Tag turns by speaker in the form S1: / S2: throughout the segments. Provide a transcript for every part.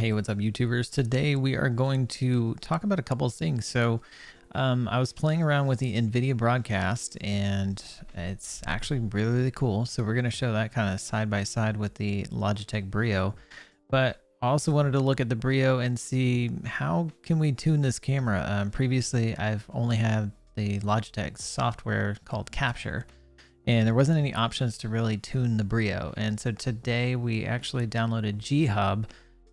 S1: Hey, what's up, YouTubers? Today we are going to talk about a couple of things. I was playing around with the NVIDIA broadcast, and it's actually really, really cool. So we're going to show that kind of side by side with the Logitech Brio. But I also wanted to look at the Brio and see how can we tune this camera. Previously, I've only had the Logitech software called Capture, and there wasn't any options to really tune the Brio. And so today we actually downloaded G Hub.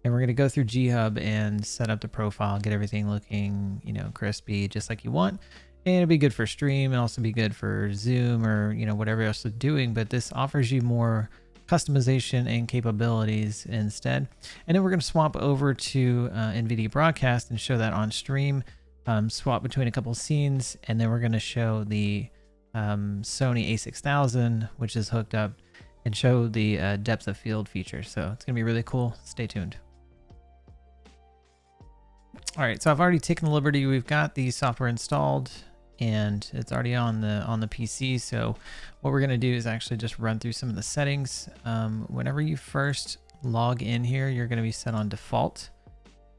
S1: And we're going to go through G Hub and set up the profile, get everything looking, crispy, just like you want. And it'll be good for stream and also be good for Zoom or, whatever else you're doing. But this offers you more customization and capabilities instead. And then we're going to swap over to NVIDIA Broadcast and show that on stream, swap between a couple scenes. And then we're going to show the Sony a6000, which is hooked up, and show the depth of field feature. So it's going to be really cool. Stay tuned. All right, so I've already taken the liberty. We've got the software installed and it's already on the PC. So what we're going to do is actually just run through some of the settings. Whenever you first log in here, you're going to be set on default.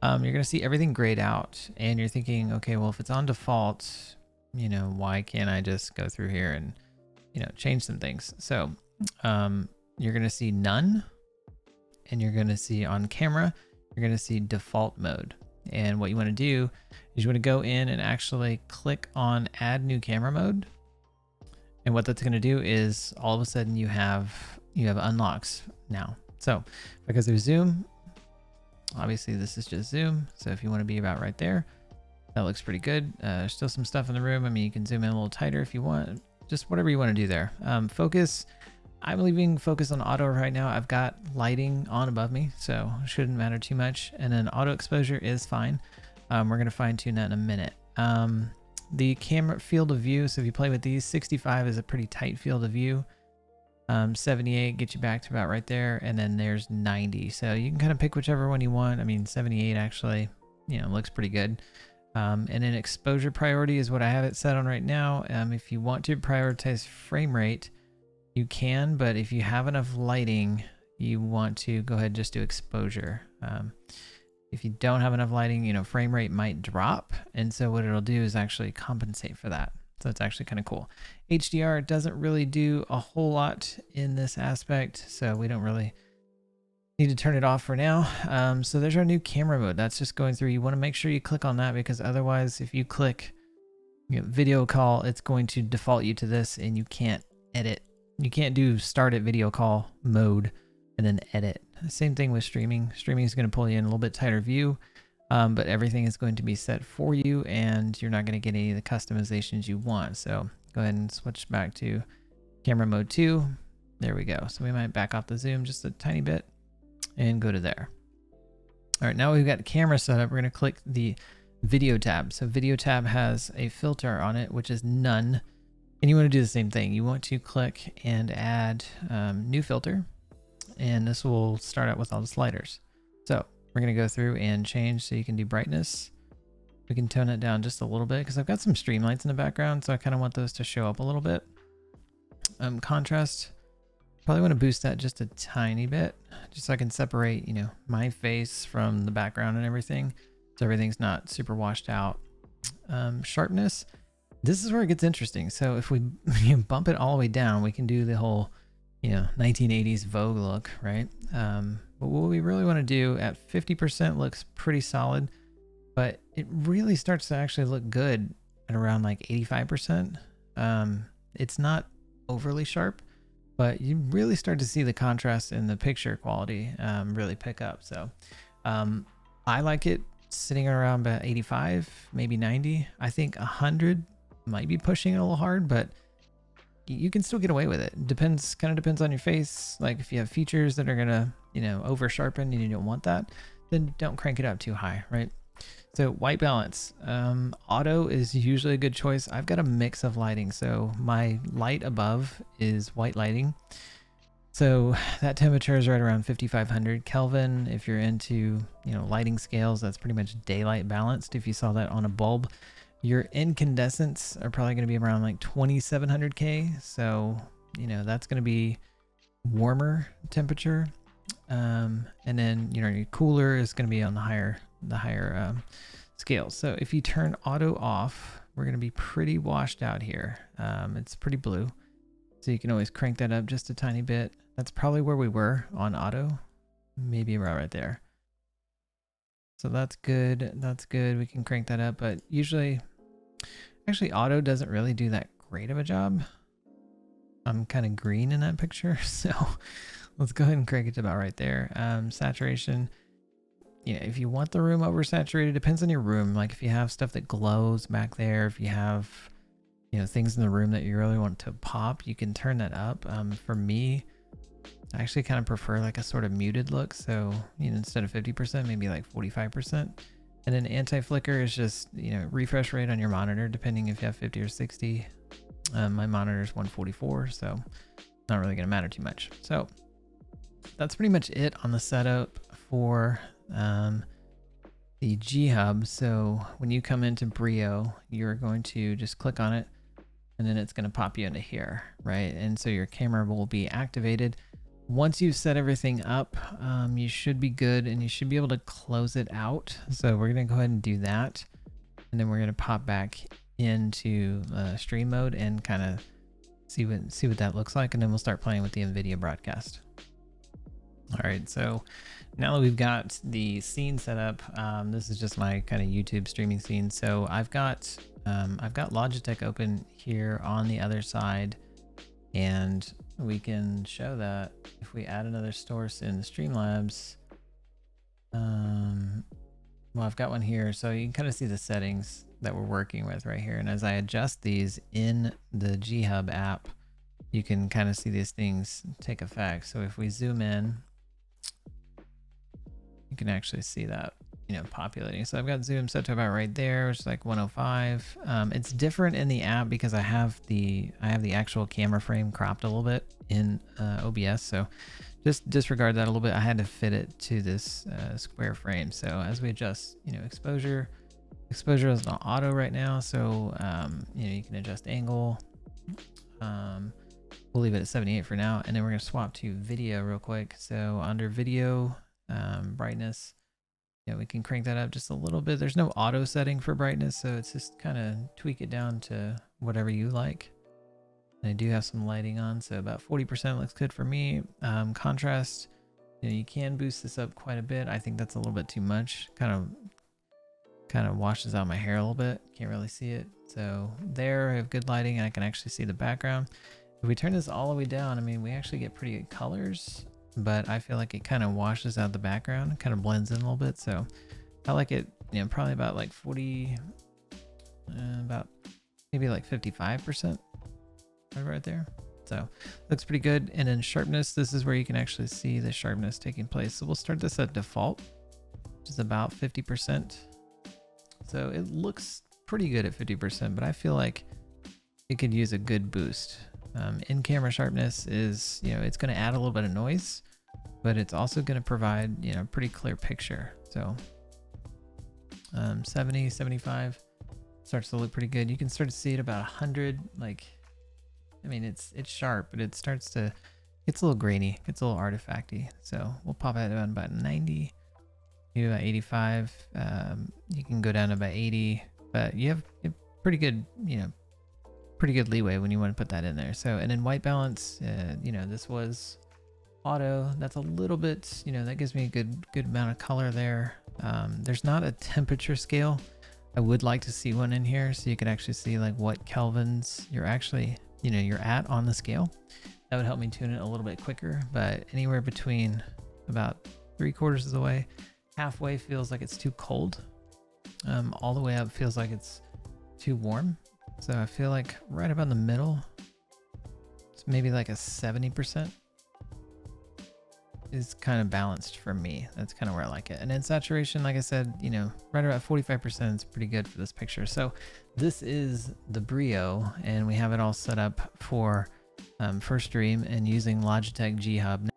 S1: You're going to see everything grayed out and you're thinking, okay, well, if it's on default, why can't I just go through here and, change some things? So you're going to see none, and you're going to see on camera, you're going to see default mode. And what you want to do is you want to go in and actually click on add new camera mode. And what that's going to do is all of a sudden you have unlocks now. So if I go through zoom, obviously this is just zoom. So if you want to be about right there, that looks pretty good. There's still some stuff in the room. I mean, you can zoom in a little tighter if you want, just whatever you want to do there. Focus, I'm leaving focus on auto right now. I've got lighting on above me, so it shouldn't matter too much. And then auto exposure is fine. We're going to fine tune that in a minute. The camera field of view. So if you play with these, 65 is a pretty tight field of view. 78 gets you back to about right there. And then there's 90. So you can kind of pick whichever one you want. I mean, 78 actually, looks pretty good. And then exposure priority is what I have it set on right now. If you want to prioritize frame rate, you can, but if you have enough lighting, you want to go ahead and just do exposure. If you don't have enough lighting, frame rate might drop. And so what it'll do is actually compensate for that. So it's actually kind of cool. HDR doesn't really do a whole lot in this aspect, so we don't really need to turn it off for now. So there's our new camera mode. That's just going through. You want to make sure you click on that, because otherwise if you click video call, it's going to default you to this and you can't edit. You can't do start at video call mode and then edit. Same thing with streaming. Streaming is going to pull you in a little bit tighter view, but everything is going to be set for you and you're not going to get any of the customizations you want. So go ahead and switch back to camera mode 2. There we go. So we might back off the zoom just a tiny bit and go to there. All right, now we've got the camera set up. We're going to click the video tab. So video tab has a filter on it, which is none. And you want to do the same thing. You want to click and add new filter, and this will start out with all the sliders. So we're going to go through and change so you can do brightness. We can tone it down just a little bit because I've got some streamlights in the background, so I kind of want those to show up a little bit. Contrast, probably want to boost that just a tiny bit, just so I can separate, my face from the background and everything, so everything's not super washed out. Sharpness. This is where it gets interesting. So if we bump it all the way down, we can do the whole, 1980s Vogue look, right? But what we really want to do at 50% looks pretty solid, but it really starts to actually look good at around like 85%. It's not overly sharp, but you really start to see the contrast in the picture quality really pick up. So I like it sitting around about 85, maybe 90. I think 100 might be pushing it a little hard, but you can still get away with it. Kind of depends on your face. Like if you have features that are gonna, over sharpen and you don't want that, then don't crank it up too high, right? So white balance, auto is usually a good choice. I've got a mix of lighting. So my light above is white lighting. So that temperature is right around 5,500 Kelvin. If you're into, lighting scales, that's pretty much daylight balanced. If you saw that on a bulb, your incandescents are probably going to be around like 2,700 K. So, that's going to be warmer temperature. And then, you know, your cooler is going to be on the higher scale. So if you turn auto off, we're going to be pretty washed out here. It's pretty blue. So you can always crank that up just a tiny bit. That's probably where we were on auto. Maybe right there. So that's good. That's good. We can crank that up, but usually, actually auto doesn't really do that great of a job. I'm kind of green in that picture. So let's go ahead and crank it to about right there. Saturation. You know, if you want the room oversaturated, depends on your room. Like if you have stuff that glows back there, if you have, you know, things in the room that you really want to pop, you can turn that up. For me, I actually kind of prefer like a sort of muted look. So, you know, instead of 50%, maybe like 45%. And then anti-flicker is just, you know, refresh rate on your monitor, depending if you have 50 or 60. My monitor is 144, so not really going to matter too much. So that's pretty much it on the setup for the G Hub. So when you come into Brio, you're going to just click on it, and then it's going to pop you into here, right? And so your camera will be activated. Once you've set everything up, you should be good, and you should be able to close it out. So we're going to go ahead and do that, and then we're going to pop back into stream mode and kind of see what that looks like, and then we'll start playing with the NVIDIA broadcast. All right, so now that we've got the scene set up, this is just my kind of YouTube streaming scene. So I've got Logitech open here on the other side, and we can show that if we add another source in Streamlabs. Well, I've got one here, so you can kind of see the settings that we're working with right here. And as I adjust these in the G Hub app, you can kind of see these things take effect. So if we zoom in, you can actually see that, you know, populating. So I've got zoom set to about right there, which is like 105. It's different in the app because I have the actual camera frame cropped a little bit in OBS. So just disregard that a little bit. I had to fit it to this square frame. So as we adjust, you know, exposure is on auto right now. So, you know, you can adjust angle. We'll leave it at 78 for now. And then we're going to swap to video real quick. So under video, brightness, you know, we can crank that up just a little bit. There's no auto setting for brightness, so it's just kind of tweak it down to whatever you like. And I do have some lighting on, so about 40% looks good for me. Contrast, you know, you can boost this up quite a bit. I think that's a little bit too much. Kind of washes out my hair a little bit. Can't really see it. So there, I have good lighting, and I can actually see the background. If we turn this all the way down, I mean, we actually get pretty good colors, but I feel like it kind of washes out the background, kind of blends in a little bit. So I like it, you know, probably about like 40, about maybe like 55% right there. So looks pretty good. And then sharpness, this is where you can actually see the sharpness taking place. So we'll start this at default, which is about 50%. So it looks pretty good at 50%, but I feel like it could use a good boost. In-camera sharpness is, you know, it's going to add a little bit of noise, but it's also going to provide, you know, pretty clear picture. So 70, 75 starts to look pretty good. You can start to see it about 100. Like, I mean, it's sharp, but it starts to, it's a little grainy, it's a little artifacty. So we'll pop it down about 90, maybe about 85. You can go down to about 80, but you have pretty good, you know, pretty good leeway when you want to put that in there. So, and then white balance, you know, this was auto. That's a little bit, you know, that gives me a good amount of color there. There's not a temperature scale. I would like to see one in here so you could actually see like what kelvins you're actually, you know, you're at on the scale. That would help me tune it a little bit quicker, but anywhere between about 3/4 of the way, halfway feels like it's too cold. All the way up feels like it's too warm. So I feel like right about in the middle, it's maybe like a 70% is kind of balanced for me. That's kind of where I like it. And then saturation, like I said, you know, right about 45% is pretty good for this picture. So this is the Brio, and we have it all set up for stream and using Logitech G Hub.